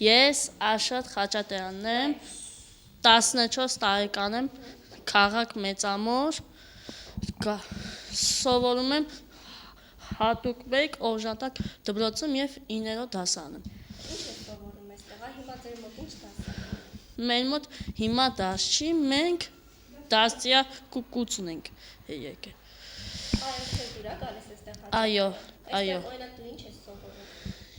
Ես Աշոտ Խաչատրյանն եմ, 14 տարեկան եմ, քաղաք Մեծամոր, սովորում եմ հատուկ 1 օժանդակ դպրոցում և 9-րդ դասարանում։ Ինչ ես սովորում այստեղ, հիմա ձեր մոտ ինչ դաս է։ Մեր մոտ հիմա դաս չի, մենք դասյա կուկուցն ենք եկել։ Այո, դուր է գալիս այստեղ։ Այո։ Այստեղ օրինակ դու ինչ ես սովորում։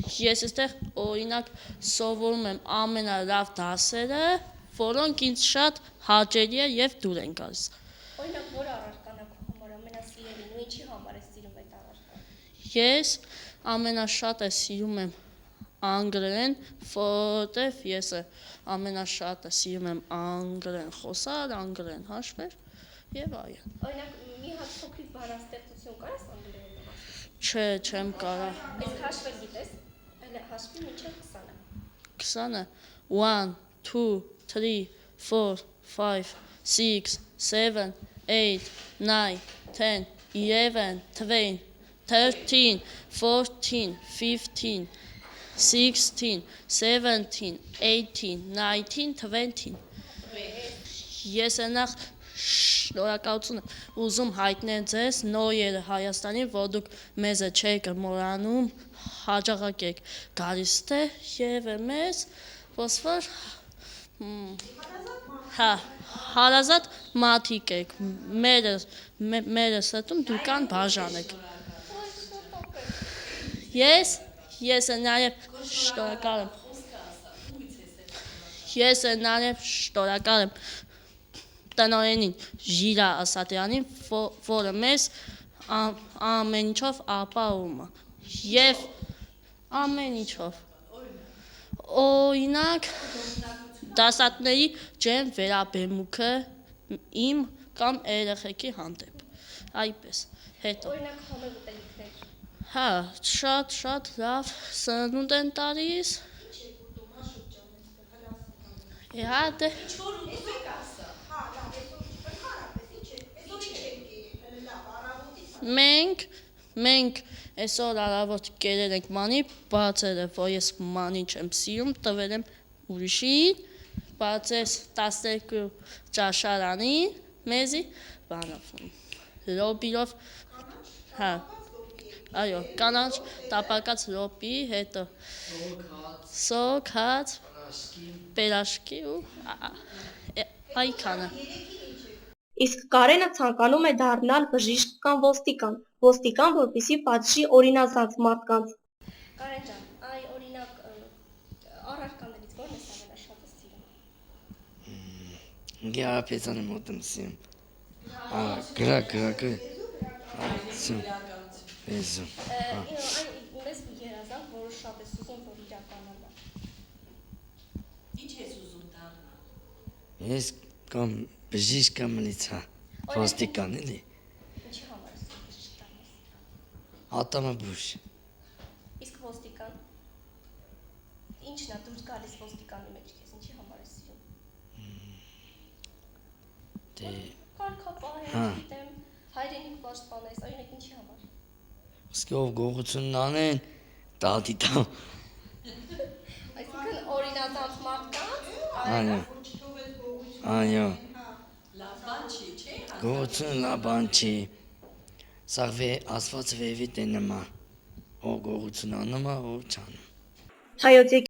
Ես այստեղ օրինակ սովորում եմ ամենալավ դասերը, որոնք ինձ շատ հաճելի է և դուր են գալիս։ Օրինակ, որ առարական է քո համար ամենասիրելին ու ինչի համար ես սիրում այդ առարկան։ Ես ամենաշատը սիրում եմ անգլերեն, որովհետև ես ամենաշատը սիրում եմ անգլերեն խոսալ, անգլերեն հաշվել և այլն։ Օրինակ, մի հատ փոքրիկ բանաստեղծություն կարես անգլերենով ասել։ Չէ, չեմ կարող։ Իսկ հաշվել գիտես։ Այլ հաշվի մինչև 20-ը։ 20-ը 1 2 3 4 5 6 7 8 9 10 11 12 13 14 15 16 17 18 19 20 Ես նախ շնորհակալություն եմ ուզում հայտնել ձեզ նորերը Հայաստանի, որ դուք մեզ չեք մոռանում, հաճախակ եք գալիս և մեզ ոսվոր հարազատ մարդիկ եք, մեր սրտում դուք կան բաժան եք։ Ես նաև շնորհակալ եմ տնօրենին Ժիրա Ասատրյանին, որը մեզ ամեն ինչով ապահովում է և ամեն ինչով, օրինակ դասատուների ջերմ վերաբերմունքը իմ կամ երեխեքի հանդեպ, այդպես, հետո։ Օրինակ համեղ ուտելիքներ։ Հա, շատ լավ սնունդ են տալիս։ Մենք այսօր առավոտ կերել ենք մանի, բացերը, որ ես մանին չեմ սիրում, տվել եմ ուրիշին, բայց ես 12 ճաշարանին մեզի լոբիով, հա, այո, կանաչ տապակած լոբի, հետո սոկ, հաց, պերաշկի ու այքանը։ Իսկ Կարենը ցանկանում է դառնալ բժիշկ կամ ոստիկան, որպեսզի պատժի օրինազանց մարդկանց։ Կարեն ջան, այ օրինակ առարկաներից ո՞րն ես ամենաշատը սիրում։ Գեղարվեստի մոտ եմ սիրում։ Գրակը։ Մեզ երազանք, որը շատ ես ուզում, որ իրականանա։ Ինչ ես ուզում դառնալ։ Ես կամ բժիշկ կամ միլիցա, ոստիկան էլի։ Ինչի համար ես բժիշկ դառնաս։ Ատամաբույժ։ Իսկ ոստիկան։ Ինչն է դուրս գալիս ոստիկանի մեջ քեզ, ինչի համար ես սիրում։ Կարգապահ, գիտեմ, հայրենիք պաշտպանես, օրինակ ինչի համար։ Իսկ ով գողությունն անեն, տատի տամ։ Այսինքն օրինազանց մարդկանց, Այո։ Լավ բան չի, չէ՞։ Գողությունը լավ բան չի։ Սա ասված վեվիտ է նման։ Ով գողություն անում է, ով չանում։ Հայոց